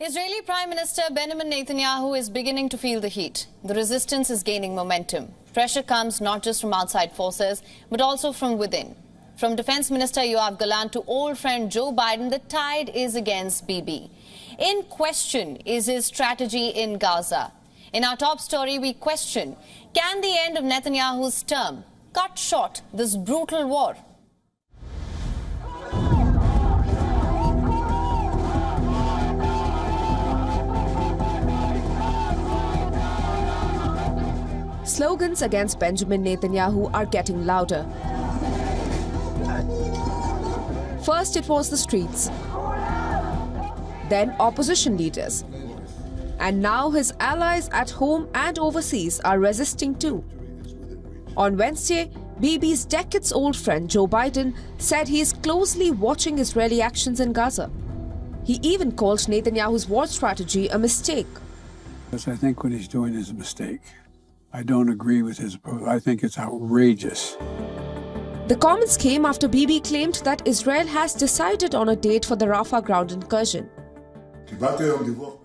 Israeli Prime Minister Benjamin Netanyahu is beginning to feel the heat. The resistance is gaining momentum. Pressure comes not just from outside forces, but also from within. From Defense Minister Yoav Gallant to old friend Joe Biden, the tide is against Bibi. In question is his strategy in Gaza. In our top story, we question, can the end of Netanyahu's term cut short this brutal war? Slogans against Benjamin Netanyahu are getting louder. First it was the streets, then opposition leaders, and now his allies at home and overseas are resisting too. On Wednesday, Bibi's decades-old friend Joe Biden said he is closely watching Israeli actions in Gaza. He even called Netanyahu's war strategy a mistake. Yes, I think what he's doing is a mistake. I don't agree with his approach. I think it's outrageous. The comments came after Bibi claimed that Israel has decided on a date for the Rafah ground incursion.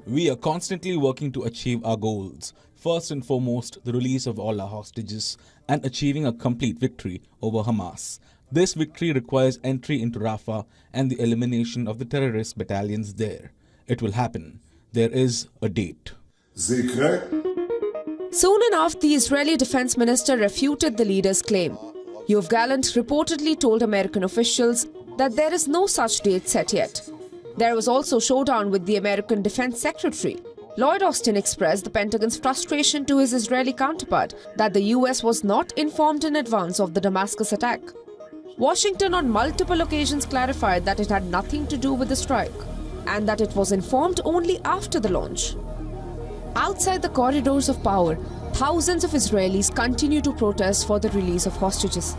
We are constantly working to achieve our goals. First and foremost, the release of all our hostages and achieving a complete victory over Hamas. This victory requires entry into Rafah and the elimination of the terrorist battalions there. It will happen. There is a date. Soon enough, the Israeli defense minister refuted the leader's claim. Yoav Gallant reportedly told American officials that there is no such date set yet. There was also showdown with the American Defense Secretary. Lloyd Austin expressed the Pentagon's frustration to his Israeli counterpart that the US was not informed in advance of the Damascus attack. Washington on multiple occasions clarified that it had nothing to do with the strike and that it was informed only after the launch. Outside the corridors of power, thousands of Israelis continue to protest for the release of hostages.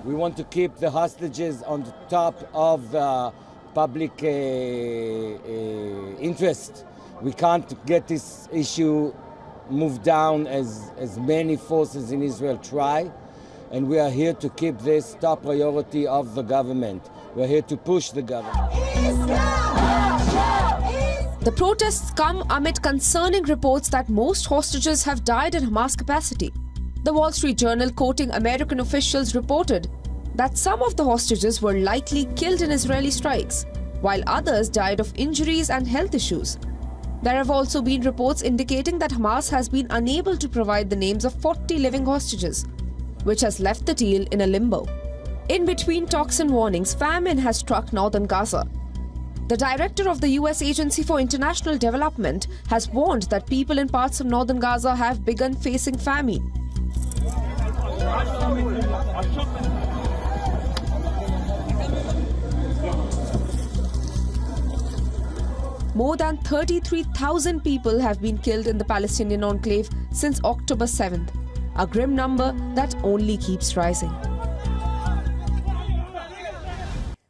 We want to keep the hostages on the top of the public interest. We can't get this issue moved down as many forces in Israel try. And we are here to keep this top priority of the government. We're here to push the government. The protests come amid concerning reports that most hostages have died in Hamas capacity. The Wall Street Journal, quoting American officials, reported that some of the hostages were likely killed in Israeli strikes, while others died of injuries and health issues. There have also been reports indicating that Hamas has been unable to provide the names of 40 living hostages, which has left the deal in a limbo. In between talks and warnings, famine has struck northern Gaza. The director of the US Agency for International Development has warned that people in parts of northern Gaza have begun facing famine. More than 33,000 people have been killed in the Palestinian enclave since October 7th, a grim number that only keeps rising.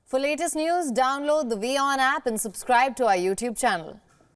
For latest news, download the WION app and subscribe to our YouTube channel.